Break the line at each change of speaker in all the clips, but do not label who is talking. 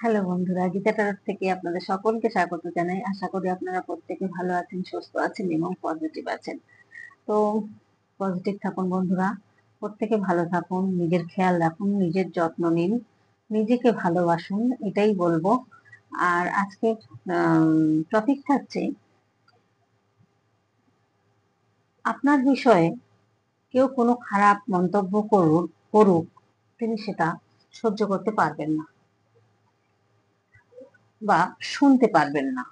Hello বন্ধুরা, গীতা টারট থেকে আপনাদের সকলকে স্বাগত জানাই। আশা করি আপনারা প্রত্যেকে ভালো আছেন, সুস্থ আছেন এবং পজিটিভ আছেন। তো পজিটিভ থাকুন বন্ধুরা, প্রত্যেকে ভালো থাকুন, নিজের খেয়াল রাখুন, নিজের যত্ন নিন, নিজেকে ভালোবাসুন, এটাই বলবো। আর আজকে টপিক থাকছে আপনার বিষয়ে কেউ কোনো খারাপ মন্তব্য করুক, তিনি সেটা সহ্য করতে পারবেন না বা শুনতে পারবেন না।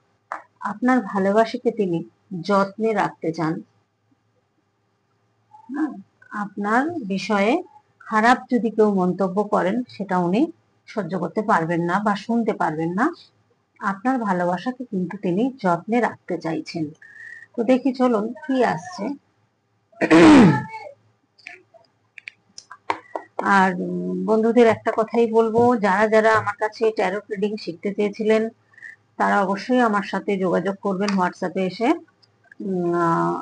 আপনার ভালোবাসাকে তিনি যত্নে রাখতে চান। আপনার বিষয়ে খারাপ যদি কেউ মন্তব্য করেন, সেটা উনি সহ্য করতে পারবেন না বা শুনতে পারবেন না। আপনার ভালোবাসাকে কিন্তু তিনি যত্নে রাখতে চাইছেন। তো দেখি চলুন কি আসছে। আর বন্ধুদের একটা কথাই বলবো, যারা যারা আমার কাছে ট্যারোট রিডিং শিখতে চেয়েছিলেন তারা অবশ্যই আমার সাথে যোগাযোগ করবেন হোয়াটসঅ্যাপে এসে।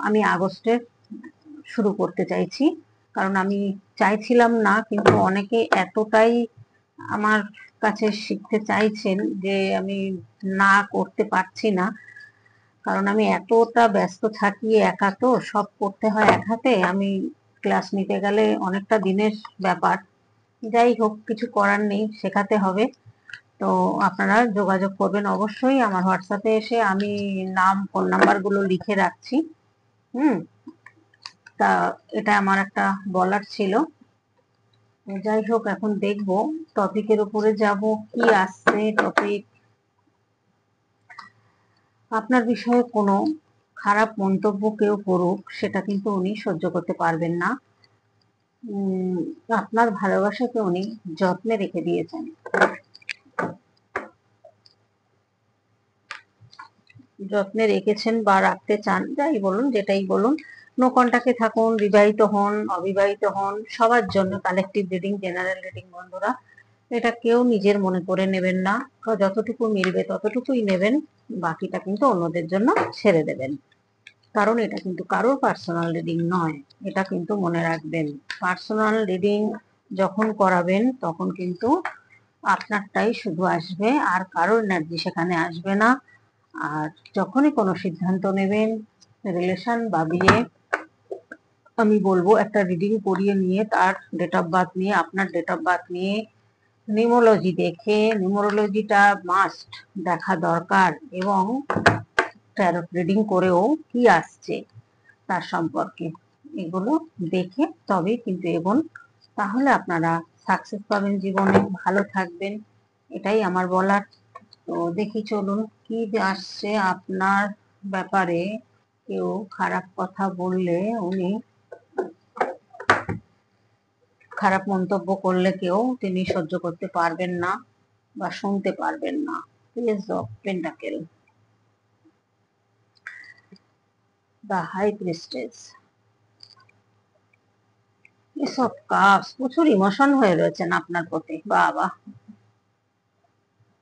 আমি আগস্টে শুরু করতে চাইছি, কারণ আমি চাইছিলাম না, কিন্তু অনেকে এতটাই আমার কাছে শিখতে চাইছেন যে আমি না করতে পারছি না। কারণ আমি এতটা ব্যস্ত থাকি, একা তো সব করতে হয় এক হাতে, আমি ক্লাস নিতে গেলে অনেকটা দিনের ব্যাপার। যাই হোক, কিছু করার নেই, শেখাতে হবে। তো আপনারা যোগাযোগ করবেন অবশ্যই আমার হোয়াটসঅ্যাপে এসে। আমি নাম ফোন নাম্বার গুলো লিখে রাখছি। হুম তা এটা আমার একটা বলার ছিল। যাই হোক, এখন দেখবো টপিকের উপরে যাব, কি আসছে টপিক। আপনার বিষয়ে কোনো খারাপ মন্তব্য কেউ করুক, সেটা কিন্তু উনি সহ্য করতে পারবেন না। আপনার ভালোবাসাকে উনি যত্নে রেখে দিয়েছেন। যত্নে রেখেছেন বা রাখতে চান, যাই বলুন, যেটাই বলুন। নো কন্টাক্টে থাকুন, বিবাহিত হন, অবিবাহিত হন, সবার জন্য কালেকটিভ রিডিং, জেনারেল রিডিং বন্ধুরা। এটা কেউ নিজের মনে করে নেবেন না, যতটুকু মিলবে ততটুকুই নেবেন, বাকিটা কিন্তু অন্যদের জন্য ছেড়ে দেবেন। কারণ এটা কিন্তু কারোর পার্সোনাল রিডিং নয়, এটা কিন্তু মনে রাখবেন। পার্সোনাল রিডিং যখন করাবেন তখন কিন্তু আপনারটাই শুধু আসবে, আর কারোর এনার্জি সেখানে আসবে না। আর যখনই কোনো সিদ্ধান্ত নেবেন, রিলেশন বা বিয়ে, আমি বলবো একটা রিডিং করিয়ে নিয়ে, তার ডেট অফ বার্থ নিয়ে, আপনার ডেট অফ বার্থ নিয়ে নিউমোলজি দেখে, নিউমোলজিটা মাস্ট দেখা দরকার, এবং ট্যারট রিডিং করেও কি আসছে তার সম্পর্কে, এগুলো দেখে তবে কিন্তু এগোন। তাহলে আপনারা সাকসেস পাবেন জীবনে, ভালো থাকবেন, এটাই আমার বলার। তো দেখি চলুন কি আসছে আপনার ব্যাপারে। কেউ খারাপ কথা বললে, উনি খারাপ মন্তব্য করলে কেউ, তিনি সহ্য করতে পারবেন না বা শুনতে পারবেন না। Page of pentacle, the high priestess, ace of cups, প্রচুর ইমোশন হয়ে রয়েছেন আপনার প্রতি। বাবা,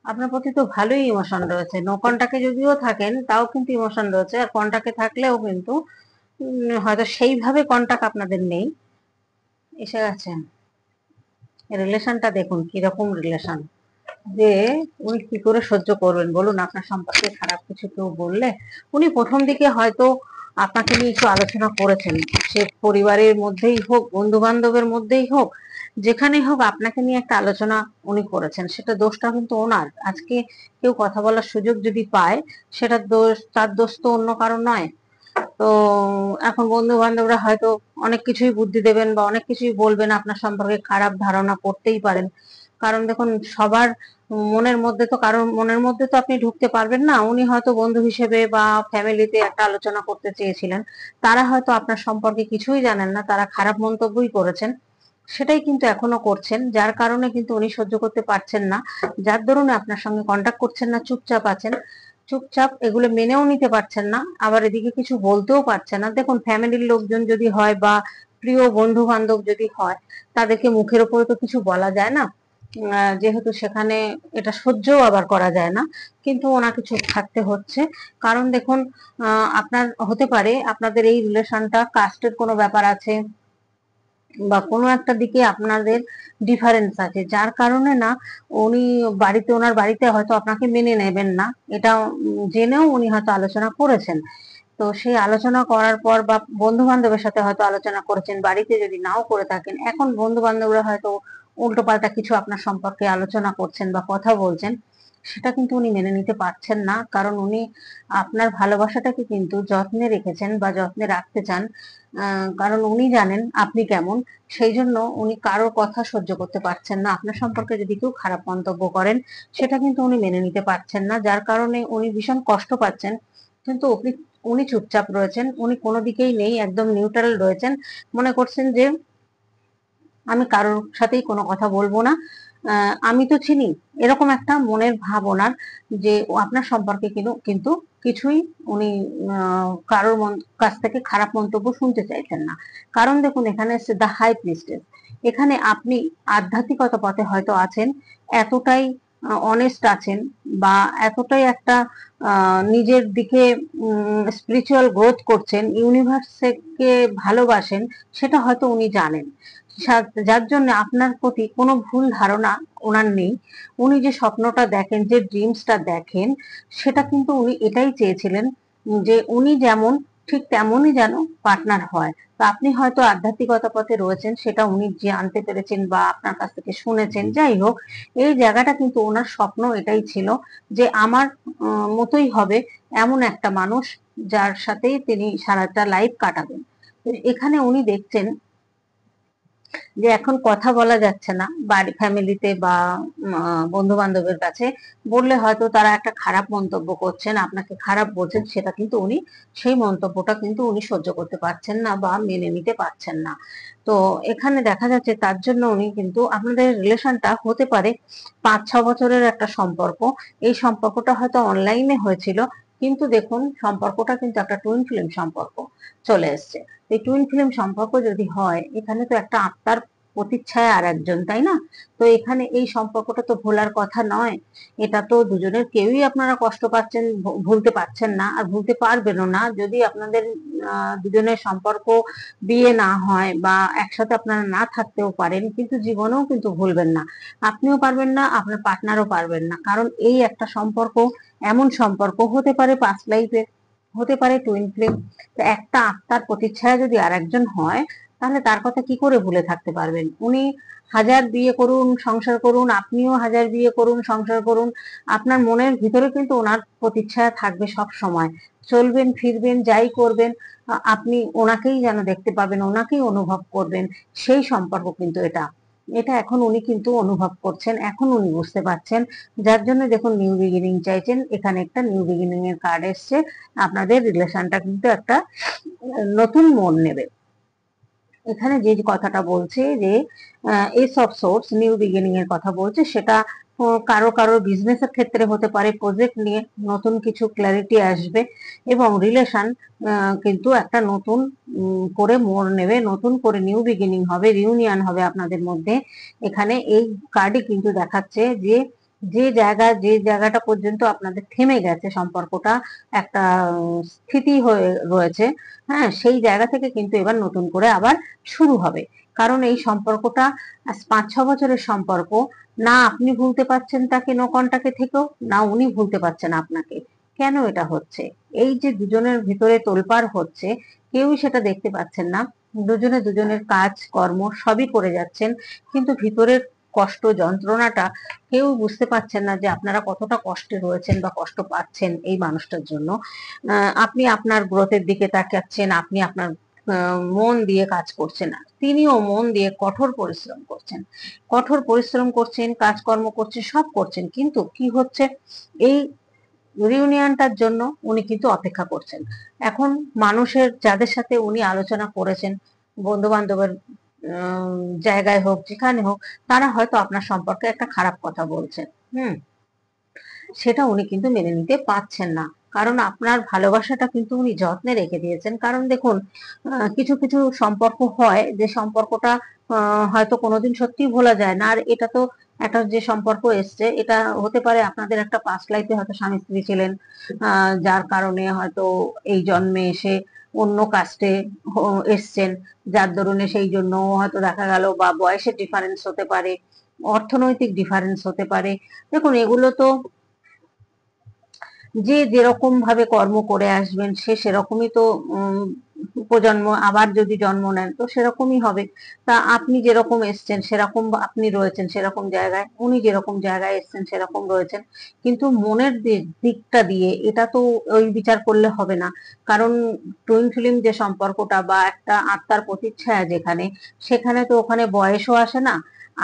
আপনার প্রতি তো ভালোই ইমোশন রয়েছে। নো কন্টাক্টে যদিও থাকেন তাও কিন্তু ইমোশন রয়েছে, আর কন্টাক্টে থাকলেও কিন্তু হয়তো সেইভাবে কন্টাক্ট আপনাদের নেই। এসে গেছেন, রিলেশনটা দেখুন কিরকম রিলেশন, যে উনি কি করে সহ্য করবেন বলুন। আপনার সম্পর্কে খারাপ কিছু কেউ বললে, উনি প্রথম দিকে হয়তো আপনাকে নিয়ে একটু আলোচনা করেছেন, সে পরিবারের মধ্যেই হোক, বন্ধু বান্ধবের মধ্যেই হোক, যেখানেই হোক আপনাকে নিয়ে একটা আলোচনা উনি করেছেন। সেটা দোষটা কিন্তু ওনার। আজকে কেউ কথা বলার সুযোগ যদি পায়, সেটা দোষ, তার দোষ তো অন্য কারণ নয়। তো এখন বন্ধু বান্ধবরা হয়তো অনেক কিছুই বুদ্ধি দেবেন বা অনেক কিছুই বলবেন, আপনার সম্পর্কে খারাপ ধারণা করতেই পারেন। কারণ দেখুন, সবার মনের মধ্যে তো, কারোর মনের মধ্যে তো আপনি ঢুকতে পারবেন না। উনি হয়তো বন্ধু হিসেবে বা ফ্যামিলিতে একটা আলোচনা করতে চেয়েছিলেন, তারা হয়তো আপনার সম্পর্কে কিছুই জানেন না, তারা খারাপ মন্তব্যই করেছেন, সেটাই কিন্তু এখনো করছেন, যার কারণে কিন্তু উনি সহ্য করতে পারছেন না, যার দরুন আপনার সঙ্গে কন্ট্যাক্ট করছেন না, চুপচাপ আছেন। চুপচাপ এগুলো মেনেও নিতে পারছেন না, আবার এদিকে কিছু বলতেও পারছেন না। দেখুন, ফ্যামিলির লোকজন যদি হয় বা প্রিয় বন্ধু বান্ধব যদি হয়, তাদেরকে মুখের উপরে তো কিছু বলা যায় না, যেহেতু সেখানে এটা সহ্যও আবার করা যায় না, কিন্তু ওনাকে চুপ থাকতে হচ্ছে। কারণ দেখুন, আপনার হতে পারে আপনাদের এই রিলেশনটা কাস্টের কোনো ব্যাপার আছে, বা কোনো একটা দিকে আপনাদের ডিফারেন্স আছে, যার কারণে না উনি বাড়িতে, ওনার বাড়িতে হয়তো আপনাকে মেনে নেবেন না, এটা জেনেও উনি হয়তো আলোচনা করেছেন। তো সেই আলোচনা করার পর বা বন্ধু বান্ধবের সাথে হয়তো আলোচনা করেছেন, বাড়িতে যদি নাও করে থাকেন, এখন বন্ধু বান্ধবরা হয়তো উল্টো পাল্টা কিছু আপনার সম্পর্কে আলোচনা করছেন বা কথা বলছেন, সেটা কিন্তু উনি মেনে নিতে পারছেন না। কারণ উনি আপনার ভালোবাসাটাকে কিন্তু যত্নে রেখেছেন বা যত্নে রাখতে চান। কারণ উনি জানেন আপনি কেমন, সেই জন্য উনি কারোর কথা সহ্য করতে পারছেন না। আপনার সম্পর্কে যদি কেউ খারাপ মন্তব্য করেন, সেটা কিন্তু উনি মেনে নিতে পারছেন না, যার কারণে উনি ভীষণ কষ্ট পাচ্ছেন। কিন্তু উনি চুপচাপ রয়েছেন, উনি কোনো দিকেই নেই, একদম নিউট্রাল রয়েছেন। মনে করছেন যে আমি কারোর সাথেই কোনো কথা বলবো না, আমি তো চিনি, এরকম একটা মনের ভাব ওনার, যে আপনার সম্পর্কে কিন্তু কিন্তু কিছুই উনি কারোর কাছ থেকে খারাপ মন্তব্য শুনতে চাইছেন না। কারণ দেখুন, এখানে এসছে দ্য হাই প্রিস্টেস। এখানে আপনি আধ্যাত্মিকতা পথে হয়তো আছেন, এতটাই অনেস্ট আছেন, বা এতটাই একটা নিজের দিকে স্পিরিচুয়াল গ্রোথ করছেন, ইউনিভার্সকে ভালোবাসেন, সেটা হয়তো উনি জানেন। যার জন্য আপনার প্রতি কোনো ভুল ধারণা ওনার নেই। উনি যে স্বপ্নটা দেখেন, যে ড্রিমসটা দেখেন, সেটা কিন্তু উনি এটাই চেয়েছিলেন, যে উনি যেমন ঠিক তেমনই যেন পার্টনার হয়। তো আপনি হয়তো আধ্যাত্মিকতা পথে রয়েছেন, সেটা উনি জানতে পেরেছেন বা আপনার কাছ থেকে শুনেছেন, যাই হোক, এই জায়গাটা কিন্তু ওনার স্বপ্ন এটাই ছিল, যে আমার মতোই হবে এমন একটা মানুষ, যার সাথেই তিনি সারাটা লাইফ কাটাবেন। তো এখানে উনি দেখছেন যে এখন কথা বলা যাচ্ছে না বাড়ি ফ্যামিলিতে বা বন্ধু বান্ধবের কাছে, বললে হয়তো তারা একটা খারাপ মন্তব্য করছেন, আপনাকে খারাপ বলছেন, সেটা কিন্তু উনি, সেই মন্তব্যটা কিন্তু উনি সহ্য করতে পারছেন না বা মেনে নিতে পারছেন না। তো এখানে দেখা যাচ্ছে তার জন্য উনি কিন্তু, আপনাদের রিলেশনটা হতে পারে 5-6 বছরের একটা সম্পর্ক। এই সম্পর্কটা হয়তো অনলাইনে হয়েছিল, কিন্তু দেখুন সম্পর্কটা কিন্তু একটা টুইন ফ্লেম সম্পর্ক চলে এসছে। এই টুইন ফ্লেম সম্পর্ক যদি হয়, এখানে তো একটা আত্মার প্রতিচ্ছায়া আর একজন, তাই না? তো এখানে এই সম্পর্কটা তো ভোলার কথা নয়। এটা তো দুজনের কেউই আপনারা কষ্ট পাচ্ছেন, ভুলতে পারছেন না, আর ভুলতে পারবেনও না। যদি আপনাদের দুজনের সম্পর্ক বিয়ে না হয় বা একসাথে আপনারা না থাকতেও পারেন, কিন্তু জীবনেও কিন্তু ভুলবেন না। আপনিও পারবেন না, আপনার পার্টনারও পারবেন না। কারণ এই একটা সম্পর্ক এমন সম্পর্ক, হতে পারে পাস্ট লাইফের, হতে পারে টুইন ফ্লেম। একটা আত্মার প্রতিচ্ছায়া যদি আর একজন হয়, তাহলে তার কথা কি করে ভুলে থাকতে পারবেন? উনি হাজার বিয়ে করুন, সংসার করুন, আপনিও হাজার বিয়ে করুন, সংসার করুন, আপনার মনের ভিতরে কিন্তু ওনার প্রতিচ্ছায়া থাকবে সব সময়। চলবেন ফিরবেন যাই করবেন, আপনি ওনাকেই যেন দেখতে পাবেন, ওনাকেই অনুভব করবেন। সেই সম্পর্ক কিন্তু এটা, এটা এখন উনি কিন্তু অনুভব করছেন, এখন উনি বুঝতে পারছেন। যার জন্য দেখুন নিউ বিগিনিং চাইছেন, এখানে একটা নিউ বিগিনিং এর কার্ড এসছে। আপনাদের রিলেশনটা কিন্তু একটা নতুন মোড় নেবে। এখানে যে কথাটা বলছে যে S of swords, new beginning এর কথা বলছে, সেটা কারো কারো বিজনেসের ক্ষেত্রে হতে পারে, প্রজেক্ট নিয়ে নতুন কিছু ক্ল্যারিটি আসবে, এবং রিলেশন কিন্তু একটা নতুন করে মোড় নেবে, নতুন করে নিউ বিগিনিং হবে, রিউনিয়ন হবে আপনাদের মধ্যে। এখানে এই কার্ডই কিন্তু দেখাচ্ছে যে যে জায়গাটা পর্যন্ত আপনাদের থেমে গেছে সম্পর্কটা, একটা স্থিতি হয়ে রয়েছে, হ্যাঁ, সেই জায়গা থেকে কিন্তু এবার নতুন করে আবার শুরু হবে। কারণ এই সম্পর্কটা 5-6 বছরের সম্পর্ক, না আপনি ভুলতে পারছেন তাকে নো কন্টাক্টে থেকেও, না উনি ভুলতে পারছেন আপনাকে। কেন এটা হচ্ছে? এই যে দুজনের ভিতরে তোলপাড় হচ্ছে, কেউই সেটা দেখতে পাচ্ছেন না। দুজনে দুজনের কাজ কর্ম সবই করে যাচ্ছেন, কিন্তু ভিতরের কষ্ট যন্ত্রণাটা কেউ বুঝতে পারছেন না, যে আপনারা কতটা কষ্টে রয়েছেন বা কষ্ট পাচ্ছেন এই মানুষটার জন্য। আপনি আপনার গ্রোথের দিকে তাকাচ্ছেন, আপনি আপনার মন দিয়ে কাজ করছেন না, তিনিও মন দিয়ে কঠোর পরিশ্রম করছেন, কঠোর পরিশ্রম করছেন, কাজকর্ম করছেন, সব করছেন, কিন্তু কি হচ্ছে, এই রিউনিয়নটার জন্য উনি কিন্তু অপেক্ষা করছেন। এখন মানুষের যাদের সাথে উনি আলোচনা করেছেন, বন্ধু বান্ধবের জায়গায় হোক, যেখানে হোক, তারা হয়তো আপনার সম্পর্কে একটা খারাপ কথা বলছেন, হুম, সেটা উনি কিন্তু মেনে নিতে পারছেন না। কারণ আপনার ভালোবাসাটা কিন্তু উনি যত্নে রেখে দিয়েছেন। কারণ দেখুন, কিছু কিছু সম্পর্ক হয়, যে সম্পর্কটা হয়তো কোনোদিন সত্যি ভোলা যায় না। আর এটা তো একটা যে সম্পর্ক এসছে, এটা হতে পারে আপনাদের একটা পাস্ট লাইফে হয়তো স্বামী স্ত্রী ছিলেন, যার কারণে হয়তো এই জন্মে এসে অন্য কাস্টে এসছেন, যার দরুনে সেই জন্য হয়তো দেখা গেল, বা বয়সের ডিফারেন্স হতে পারে, অর্থনৈতিক ডিফারেন্স হতে পারে। দেখুন, এগুলো তো যে যেরকম ভাবে কর্ম করে আসবেন, সে সেরকমই তো প্রজন্ম আবার যদি জন্ম নেন তো সেরকমই হবে। তা আপনি যেরকম এসছেন সেরকম আপনি রয়েছেন, সেরকম জায়গায় উনি যেরকম জায়গায় এসছেন সেরকম রয়েছেন। কিন্তু মনের দিকটা দিয়ে এটা তো ওই বিচার করলে হবে না। কারণ টুইন ফিল্ম যে সম্পর্কটা, বা একটা আত্মার প্রতিচ্ছায়া যেখানে, সেখানে তো ওখানে বয়সও আসে না,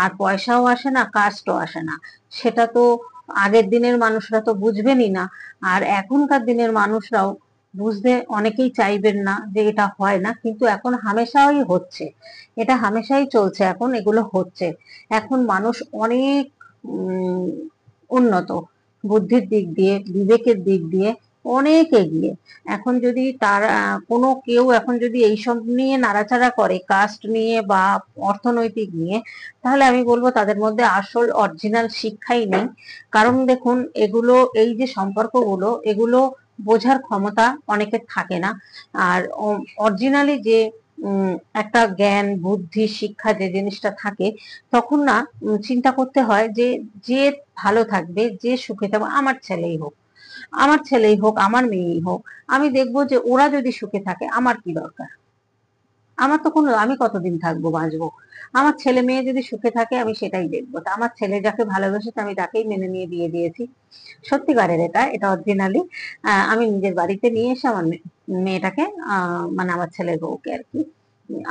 আর পয়সাও আসে না, কাস্টও আসে না। সেটা তো আগের দিনের মানুষরা তো বুঝবেনই না। আর এখনকার দিনের মানুষরাও বুঝতে অনেকেই চাইবেন না যে এটা হয় না, কিন্তু এখন হামেশাই হচ্ছে, এটা হামেশাই চলছে, এখন এগুলো হচ্ছে। এখন মানুষ অনেক উম, উন্নত, বুদ্ধির দিক দিয়ে, বিবেকের দিক দিয়ে অনেক এগিয়ে। এখন যদি তারা কোনো কেউ এখন যদি এইসব নিয়ে নাড়াচাড়া করে, কাস্ট নিয়ে বা অর্থনৈতিক নিয়ে, তাহলে আমি বলবো তাদের মধ্যে আসল অরিজিনাল শিক্ষাই নেই। কারণ দেখুন, এগুলো, এই যে সম্পর্কগুলো, এগুলো বোঝার ক্ষমতা অনেকের থাকে না। আর অরিজিনালি যে একটা জ্ঞান, বুদ্ধি, শিক্ষা যে জিনিসটা থাকে, তখন না চিন্তা করতে হয় যে যে ভালো থাকবে, যে সুখে থাকবে, আমার ছেলেই হোক, আমার ছেলেই হোক, আমার মেয়েই হোক, আমি দেখবো যে ওরা যদি সুখে থাকে আমার কি দরকার, আমার তো কোনো, আমি কতদিন থাকবো, বাঁচবো, আমার ছেলে মেয়ে যদি সুখে থাকে আমি সেটাই দেখবো। তা আমার ছেলে যাকে ভালোবেসেছে আমি তাকেই মেনে নিয়ে বিয়ে দিয়েছি। সত্যিকারের, এটা এটা অরিজিনালি আমি নিজের বাড়িতে নিয়ে এসে আমার মেয়েটাকে, মানে আমার ছেলের বউকে আর কি,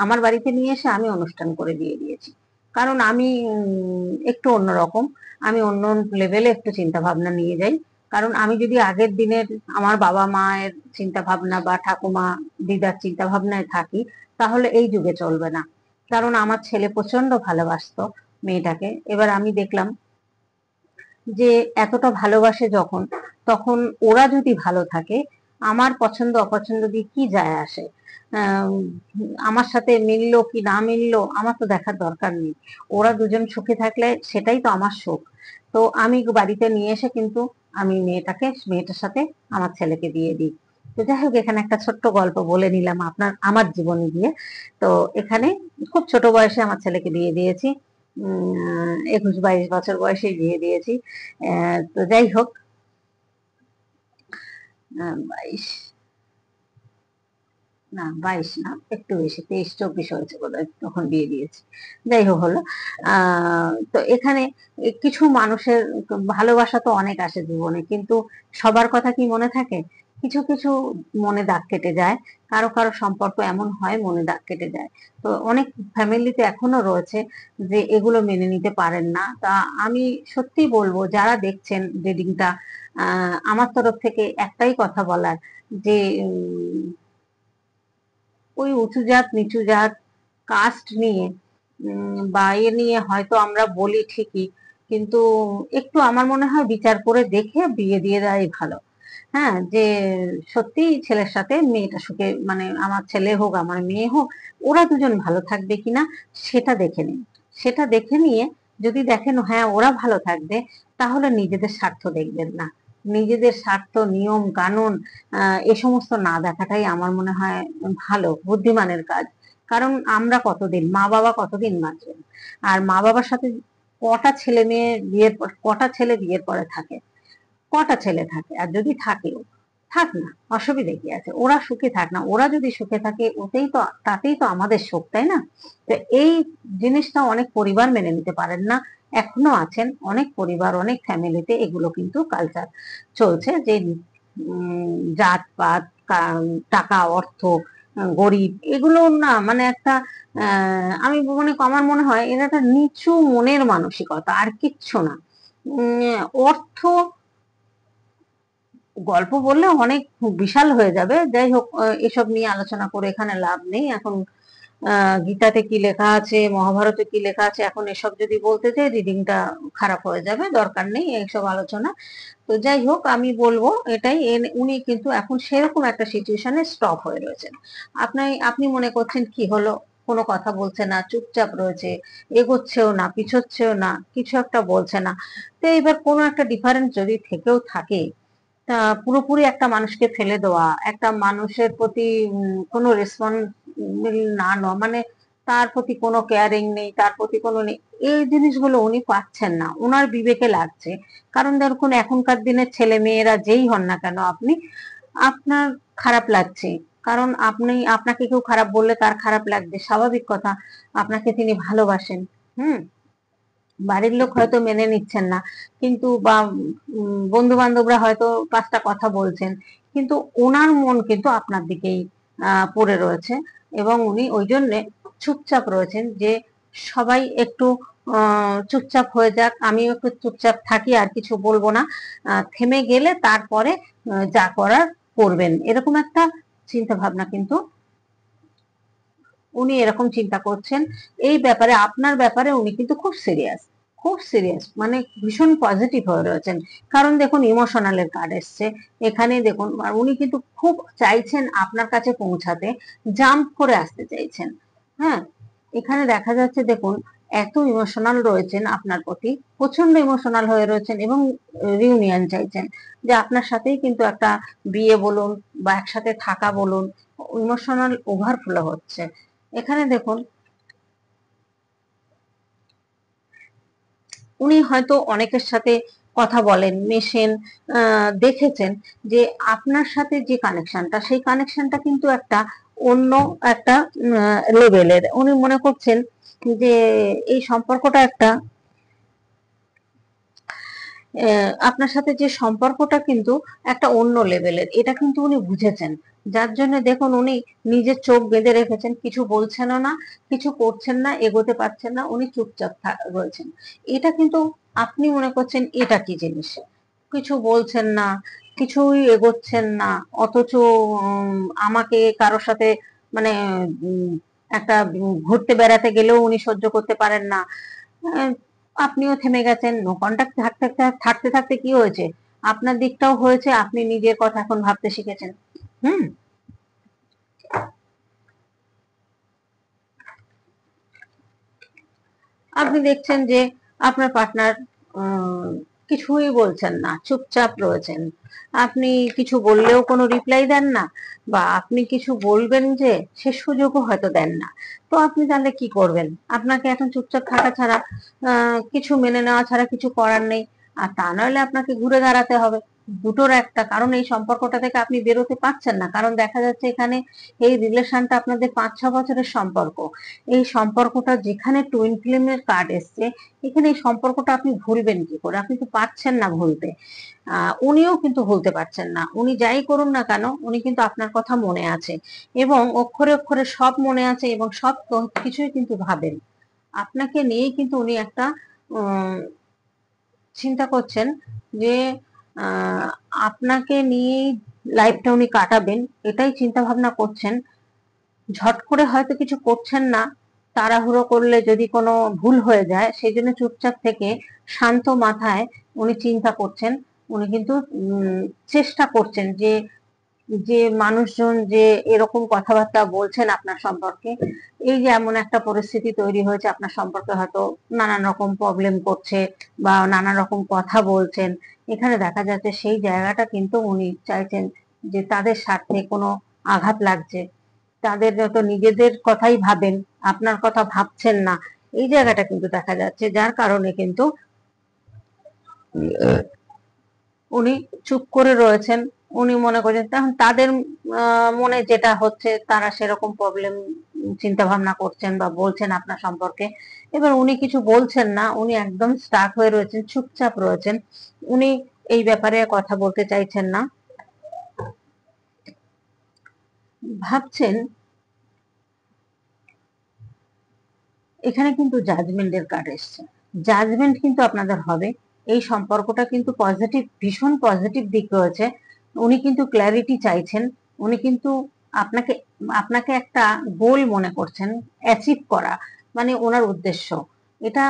আমার বাড়িতে নিয়ে এসে আমি অনুষ্ঠান করে বিয়ে দিয়েছি। কারণ আমি একটু অন্যরকম, আমি অন্য লেভেলে একটু চিন্তা ভাবনা নিয়ে যাই। কারণ আমি যদি আগের দিনের আমার বাবা মায়ের চিন্তা ভাবনা বা ঠাকুমা দিদার চিন্তা ভাবনায় থাকি, তাহলে এই যুগে চলবে না। কারণ আমার ছেলে প্রচন্ড ভালোবাসতো মেয়েটাকে। এবার আমি দেখলাম যে এতটা ভালোবাসে যখন, তখন ওরা যদি ভালো থাকে, আমার পছন্দ অপছন্দ দিয়ে কি যায় আসে? আম, আমার সাথে মিললো কি না মিললো আমার তো দেখার দরকার নেই। ওরা দুজন সুখে থাকলে সেটাই তো আমার সুখ। তো আমি বাড়িতে নিয়ে এসে কিন্তু আমি মেয়েটার সাথে আমার ছেলেকে দিয়ে দিই। তো যাই হোক, এখানে একটা ছোট্ট গল্প বলে নিলাম আমার জীবনে দিয়ে। তো এখানে খুব ছোট বয়সে আমার ছেলেকে বিয়ে দিয়েছি, 21-22 বছর বয়সে বিয়ে দিয়েছি। তো যাই হোক, 22, না 22 না, একটু বেশি, 23-24 হয়েছে বোধহয় তখন বিয়ে দিয়েছি। যাই হোক, হলো। তো এখানে কিছু মানুষের ভালোবাসা তো অনেক আসে জীবনে, কিন্তু সবার কথা কি মনে থাকে? কিছু কিছু মনে দাগ কেটে যায়। কারো কারো সম্পর্ক এমন হয় মনে দাগ কেটে যায়। তো অনেক ফ্যামিলিতে এখনো রয়েছে যে এগুলো মেনে নিতে পারেন না। তা আমি সত্যি বলবো, যারা দেখছেন রিডিংটা, আমার তরফ থেকে একটাই কথা বলার, যে ওই উঁচু জাত নিচু জাত, কাস্ট নিয়ে বা এ নিয়ে হয়তো আমরা বলি ঠিকই, কিন্তু একটু আমার মনে হয় বিচার করে দেখে বিয়ে দিয়ে দেওয়াই ভালো। হ্যাঁ, যে সত্যি ছেলের সাথে মেয়েটা সুখে, মানে আমার ছেলে হোক আমার মেয়ে হোক, ওরা দুজন ভালো থাকবে কিনা সেটা দেখে নিন। সেটা দেখে নিয়ে যদি দেখেন হ্যাঁ ওরা ভালো থাকবে, তাহলে নিজেদের স্বার্থ দেখবেন না। নিজেদের স্বার্থ, নিয়ম কানুন এ সমস্ত না দেখাটাই আমার মনে হয় ভালো, বুদ্ধিমানের কাজ। কারণ আমরা কতদিন, মা বাবা কতদিন বাঁচবেন? আর মা বাবার সাথে কটা ছেলে বিয়ের পরে থাকে? কটা ছেলে থাকে? আর যদি থাকেও, থাক না, অসুবিধে কি আছে? ওরা সুখে থাক না, ওরা যদি সুখে থাকে ওতেই তো, তাতেই তো আমাদের সুখ, তাই না? তো এই জিনিসটা অনেক পরিবার মেনে নিতে পারেন না। এখনো আছেন অনেক পরিবার, অনেক ফ্যামিলিতে এগুলো কিন্তু কালচার চলছে, যে জাতপাত, টাকা, অর্থ, গরিব, এগুলো না, মানে একটা আমার মনে হয় এটা একটা নিচু মনের মানসিকতা, আর কিচ্ছু না। অর্থ গল্প বললে অনেক বিশাল হয়ে যাবে। যাই হোক, এসব নিয়ে আলোচনা করে এখানে লাভ নেই এখন। গীতাতে কি লেখা আছে, মহাভারতে কি লেখা আছে, এখন এসব যদি বলতে চাই রিডিংটা খারাপ হয়ে যাবে, দরকার নেই এইসব আলোচনা। তো যাই হোক, আমি বলবো এটাই, উনি কিন্তু এখন সেরকম একটা সিচুয়েশনে স্টপ হয়ে রয়েছেন। আপনি মনে করছেন কি হলো, কোনো কথা বলছে না, চুপচাপ রয়েছে, এগোচ্ছেও না, পিছোচ্ছেও না, কিছু একটা বলছে না। তো এবার কোনো একটা ডিফারেন্স যদি থেকেও থাকে, পুরোপুরি একটা মানুষকে ফেলে দেওয়া, একটা মানুষের প্রতি কোনো রেসপন্সিবল না নেওয়া, মানে তার প্রতি কোনো কেয়ারিং নেই, তার প্রতি কোনো নেই, এই জিনিসগুলো উনি পাচ্ছেন না, ওনার বিবেকে লাগছে। কারণ দেখুন এখনকার দিনের ছেলে মেয়েরা যেই হন না কেন আপনি, আপনার খারাপ লাগছে, কারণ আপনাকে কেউ খারাপ বললে তার খারাপ লাগবে, স্বাভাবিক কথা। আপনাকে তিনি ভালোবাসেন। হুম। বাড়ির লোক হয়তো মেনে নিচ্ছেন না, কিন্তু বা বন্ধু বান্ধবরা হয়তো পাঁচটা কথা বলছেন, কিন্তু ওনার মন কিন্তু আপনার দিকেই পড়ে রয়েছে, এবং উনি ওই জন্যে চুপচাপ রয়েছেন, যে সবাই একটু চুপচাপ হয়ে যাক, আমিও একটু চুপচাপ থাকি, আর কিছু বলবো না, থেমে গেলে তারপরে যা করার করবেন, এরকম একটা চিন্তা ভাবনা কিন্তু উনি এরকম চিন্তা করছেন। এই ব্যাপারে, আপনার ব্যাপারে উনি কিন্তু খুব সিরিয়াস, খুব সিরিয়াস, মানে ভীষণ পজিটিভ হয়ে রয়েছেন। কারণ দেখুন ইমোশনালের কার্ড এসছে এখানে, দেখুন আর উনি কিন্তু খুব চাইছেন আপনার কাছে পৌঁছাতে, জাম্প করে আসতে চাইছেন। হ্যাঁ, এখানে দেখা যাচ্ছে দেখুন এত ইমোশনাল রয়েছেন আপনার প্রতি, প্রচন্ড ইমোশনাল হয়ে রয়েছেন, এবং রিউনিয়ন চাইছেন, যে আপনার সাথেই কিন্তু একটা বিয়ে বলুন বা একসাথে থাকা বলুন, ইমোশনাল ওভারফ্লো হচ্ছে। এখানে দেখুন উনি হয়তো অনেকের সাথে কথা বলেন, মেশেন, দেখেছেন যে আপনার সাথে যে কানেকশনটা, সেই কানেকশনটা কিন্তু একটা অন্য একটা লেভেলের। উনি মনে করছেন যে এই সম্পর্কটা একটা আপনার সাথে যে সম্পর্কটা কিন্তু একটা অন্য লেভেলের, এটা কিন্তু উনি বুঝেছেন। যার জন্য দেখুন উনি নিজের চোখ বেঁধে রেখেছেন, কিছু বলছেনও না, কিছু করছেন না, এগোতে পারছেন না, উনি চুপচাপ রয়েছেন। এটা কিন্তু আপনি মনে করছেন এটা কি জিনিস, কিছু বলছেন না, কিছুই এগোচ্ছেন না, অথচ আমাকে কারোর সাথে মানে উম, একটা ঘুরতে বেড়াতে গেলেও উনি সহ্য করতে পারেন না। আহ, আপনিও থেমে গেছেন, নো কন্টাক্ট থাকতে থাকতে থাকতে কি হয়েছে, আপনার দিকটাও হয়েছে, আপনি নিজের কথা এখন ভাবতে শিখেছেন। হুম। আপনি দেখছেন যে আপনার পার্টনার কিছুই বলছেন না, চুপচাপ রয়েছেন, আপনি কিছু বললেও কোনো রিপ্লাই দেন না, বা আপনি কিছু বলবেন যে সে সুযোগও হয়তো দেন না। তো আপনি তাহলে কি করবেন? আপনাকে এখন চুপচাপ থাকা ছাড়া, কিছু মেনে নেওয়া ছাড়া কিছু করার নেই। আর তা নইলে আপনাকে ঘুরে দাঁড়াতে হবে। দুটোর একটা, কারণ এই সম্পর্কটা থেকে আপনি বেরোতে পারছেন না, কারণ দেখা যাচ্ছে এখানে এই রিলেশনটা আপনাদের 5-6 বছরের সম্পর্ক। এই সম্পর্কটা যেখানে টুইন ফ্লেমের কার্ড এসছে, এখানে এই সম্পর্কটা আপনি ভুলবেন কি করে? আপনি তো পারছেন না ভুলতে। উনিও কিন্তু ভুলতে পারছেন না। উনি যাই করুন না কেন, উনি কিন্তু আপনার কথা মনে আছে, এবং অক্ষরে অক্ষরে সব মনে আছে, এবং সব কিছুই কিন্তু ভাবেন আপনাকে নিয়েই। কিন্তু উনি একটা উম, চিন্তা করছেন যে আহ, আপনাকে নিয়েই লাইফটা উনি কাটাবেন, এটাই চিন্তা ভাবনা করছেন। ঝট করে হয়তো কিছু করছেন না, তাড়াহুড়ো করলে যদি কোনো ভুল হয়ে যায়, সেই জন্য চুপচাপ থেকে শান্ত মাথায় উনি চিন্তা করছেন। উনি কিন্তু চেষ্টা করছেন যে, যে মানুষজন যে এরকম কথাবার্তা বলছেন আপনার সম্পর্কে, এই যে এমন একটা পরিস্থিতি তৈরি হয়েছে আপনার সম্পর্কে, হয়তো নানান রকম প্রবলেম করছে বা নানা রকম কথা বলছেন, এখানে দেখা যাচ্ছে সেই জায়গাটা কিন্তু উনি চাইছেন যে তাদের স্বার্থে কোনো আঘাত লাগছে, তাদের যত নিজেদের কথাই ভাবেন, আপনার কথা ভাবছেন না, এই জায়গাটা কিন্তু দেখা যাচ্ছে, যার কারণে কিন্তু উনি চুপ করে রয়েছেন। উনি মনে করছেন তখন তাদের মনে যেটা হচ্ছে, তারা সেরকম প্রবলেম চিন্তা ভাবনা করছেন বা বলছেন আপনার সম্পর্কে। এবার উনি কিছু বলছেন না, উনি একদম স্টাক হয়ে রয়েছেন, চুপচাপ রয়েছেন। উনি এই ব্যাপারে কথা বলতে চাইছেন না, ভাবছেন। এখানে কিন্তু জাজমেন্টের কার্ড এসছে, জাজমেন্ট কিন্তু আপনাদের হবে। এই সম্পর্কটা কিন্তু পজিটিভ, ভীষণ পজিটিভ দিক রয়েছে। উনি কিন্তু ক্ল্যারিটি চাইছেন, উনি কিন্তু আপনাকে আপনাকে একটা গোল মনে করছেন, অ্যাচিভ করা মানে ওনার উদ্দেশ্য এটা।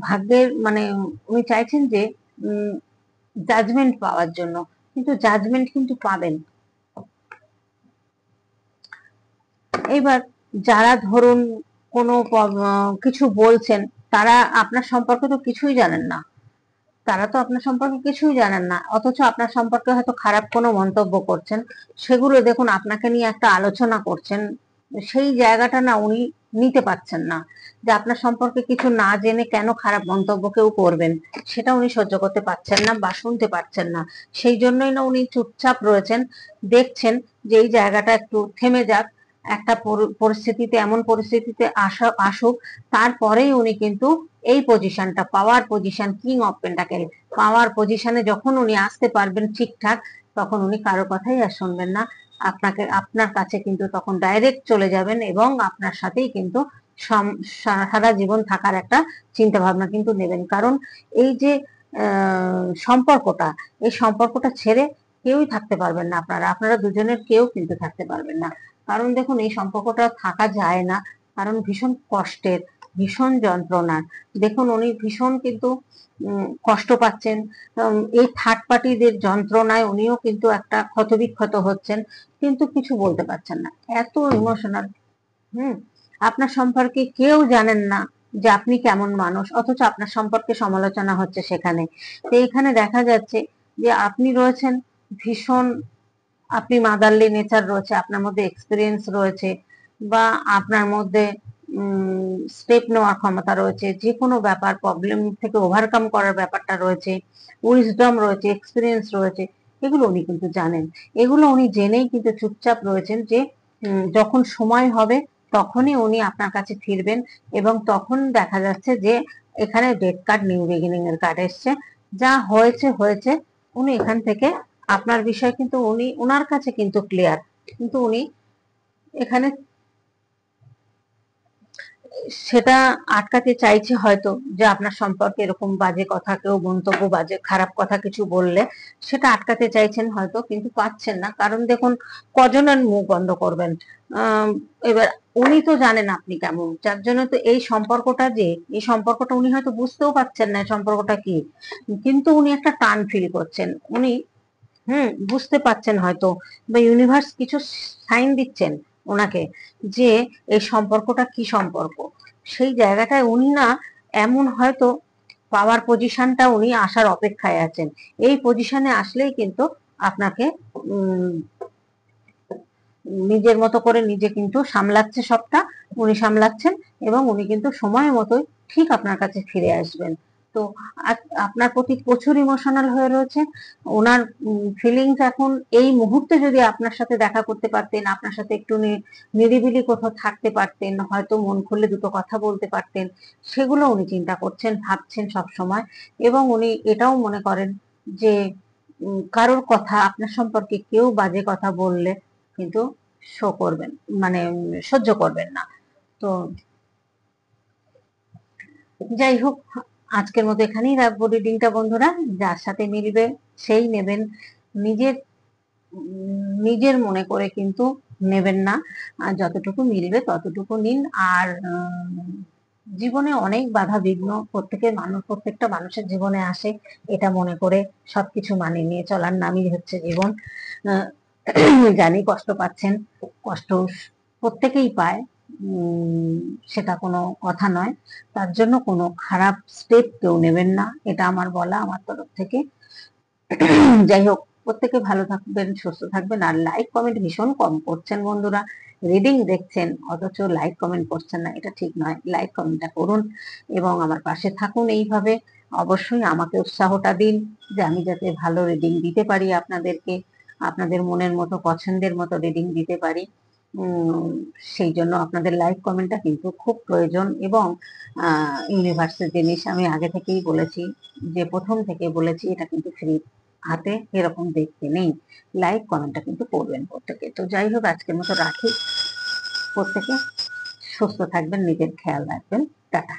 ভাগ্যের মানে উনি চাইছেন যে জাজমেন্ট পাওয়ার জন্য, কিন্তু জাজমেন্ট কিন্তু পাবেন। এবার যারা ধরুন কোনো কিছু বলছেন, তারা আপনার সম্পর্কে তো কিছুই জানেন না, তারা তো আপনার সম্পর্কে কিছুই জানেন না, অথচ আপনার সম্পর্কে হয়তো খারাপ কোনো মন্তব্য করছেন, সেগুলো দেখুন আপনাকে নিয়ে একটা আলোচনা করছেন, সেই জায়গাটা না উনি নিতে পারছেন না, যে আপনার সম্পর্কে কিছু না জেনে কেন খারাপ মন্তব্য কেউ করবেন, সেটা উনি সহ্য করতে পারছেন না বা শুনতে পারছেন না। সেই জন্যই না উনি চুপচাপ রয়েছেন, দেখছেন যে এই জায়গাটা একটু থেমে যাক, একটা পরিস্থিতিতে, এমন পরিস্থিতিতে আসুক, তারপরেই উনি কিন্তু এই পজিশনটা, power position, king of pentacle, power পজিশনে যখন উনি আসতে পারবেন ঠিকঠাক, তখন উনি কারো কথাই আর শুনবেন না, আপনার কাছে কিন্তু তখন ডাইরেক্ট চলে যাবেন এবং আপনার সাথেই কিন্তু সারা জীবন থাকার একটা চিন্তা ভাবনা কিন্তু নেবেন। কারণ এই যে সম্পর্কটা, এই সম্পর্কটা ছেড়ে কেউই থাকতে পারবেন না, আপনারা দুজনের কেউ কিন্তু থাকতে পারবেন না। কারণ দেখুন এই সম্পর্কটা থাকা যায় না, কারণ ভীষণ কষ্টের, ভীষণ যন্ত্রণার। দেখুন উনি ভীষণ কিন্তু কষ্ট পাচ্ছেন, এই থার্ড পার্টিদের যন্ত্রণায় উনিও কিন্তু একটা ক্ষতবিক্ষত হচ্ছেন, কিন্তু কিছু বলতে পারছেন না, এত ইমোশনাল। হুম। আপনার সম্পর্কে কেউ জানেন না যে আপনি কেমন মানুষ, অথচ আপনার সম্পর্কে সমালোচনা হচ্ছে সেখানে। তো এখানে দেখা যাচ্ছে যে আপনি রয়েছেন ভীষণ, আপনি মাদারলি নেচার রয়েছে আপনার মধ্যে, এক্সপিরিয়েন্স রয়েছে, বা আপনার মধ্যে স্টেপ নেওয়ার ক্ষমতা রয়েছে, যে কোনো ব্যাপার প্রবলেম থেকে ওভারকাম করার ব্যাপারটা রয়েছে, উইজডম রয়েছে, এক্সপিরিয়েন্স রয়েছে, এগুলো উনি কিন্তু জানেন। এগুলো উনি জেনেই কিন্তু চুপচাপ রয়েছেন, যে যখন সময় হবে তখনই উনি আপনার কাছে ফিরবেন। এবং তখন দেখা যাচ্ছে যে এখানে ডেড কার্ড, নিউ বিগিনিং এর কার্ড এসছে, যা হয়েছে হয়েছে, উনি এখান থেকে, আপনার বিষয় কিন্তু উনি, ওনার কাছে কিন্তু ক্লিয়ার, কিন্তু উনি এখানে সেটা আটকাতে চাইছে হয়তো, যে আপনার সম্পর্কে এরকম বাজে কথা, কেউ মন্তব্য, বাজে খারাপ কথা কিছু বললে সেটা আটকাতে চাইছেন হয়তো, কিন্তু পাচ্ছেন না। কারণ দেখুন কজনের মুখ বন্ধ করবেন, এবার উনি তো জানেন আপনি কেমন, যার জন্য তো এই সম্পর্কটা, যে এই সম্পর্কটা উনি হয়তো বুঝতেও পারছেন না সম্পর্কটা কি, কিন্তু উনি একটা টান ফিল করছেন, উনি বুঝতে পাচ্ছেন হয়তো, বা ইউনিভার্স কিছু সাইন দিচ্ছেন ওনাকে, যে এই সম্পর্কটা কি সম্পর্ক, সেই জায়গাটায় উনি না, এমন হয়তো পাওয়ার পজিশনটা উনি আসার অপেক্ষায় আছেন, এই পজিশনে আসলেই কিন্তু আপনাকে নিজের মতো করে নিজে কিন্তু সামলাচ্ছে, সবটা উনি সামলাচ্ছেন, এবং উনি কিন্তু সময় মতোই ঠিক আপনার কাছে ফিরে আসবেন। তো আপনার প্রতি প্রচুর ইমোশনাল হয়ে রয়েছে ওনার ফিলিংস। এখন এই মুহূর্তে যদি আপনার সাথে দেখা করতে পারতেন, আপনার সাথে একটু নিরিবিলি কোথাও থাকতে পারতেন, হয়তো মন খুলে দুটো কথা বলতে পারতেন, সেগুলো উনি চিন্তা করছেন, ভাবছেন সব সময়। এবং উনি এটাও মনে করেন যে কারোর কথা, আপনার সম্পর্কে কেউ বাজে কথা বললে কিন্তু শো করবেন, মানে সহ্য করবেন না। তো যাই হোক, আজকের মতো এখানেই রাখবো রিডিংটা বন্ধুরা, যার সাথে মিলবে সেই নেবেন, নিজের নিজের মনে করে কিন্তু নেবেন না, আর যতটুকু মিলবে ততটুকু নিন। আর জীবনে অনেক বাধা বিঘ্ন প্রত্যেকটা মানুষের জীবনে আসে, এটা মনে করে সবকিছু মানিয়ে নিয়ে চলার নামই হচ্ছে জীবন। জানি কষ্ট পাচ্ছেন, কষ্ট প্রত্যেকেই পায়, সেটা কোনো কথা নয়, তার জন্য কোনো খারাপ স্টেপ কেউ নেবেন না, এটা আমার বলা, আমার তরফ থেকে। যাই হোক, প্রত্যেকে ভালো থাকবেন, সুস্থ থাকবেন। আর লাইক কমেন্ট ভীষণ কম করছেন বন্ধুরা, রিডিং দেখছেন অথচ লাইক কমেন্ট করছেন না, এটা ঠিক নয়, লাইক কমেন্টটা করুন এবং আমার পাশে থাকুন। এইভাবে অবশ্যই আমাকে উৎসাহটা দিন, যে আমি যাতে ভালো রিডিং দিতে পারি আপনাদেরকে, আপনাদের মনের মতো, পছন্দের মতো রিডিং দিতে পারি। সেই জন্য আপনাদের লাইক কমেন্টটা কিন্তু খুব প্রয়োজন। এবং ইউনিভার্সের জিনিস আমি আগে থেকেই বলেছি, যে প্রথম থেকে বলেছি, এটা কিন্তু ফ্রি হাতে এরকম দেখতে নেই, লাইক কমেন্টটা কিন্তু করবেন প্রত্যেকে। তো যাই হোক, আজকের মতো রাখি, প্রত্যেকে সুস্থ থাকবেন, নিজের খেয়াল রাখবেন, টাটা।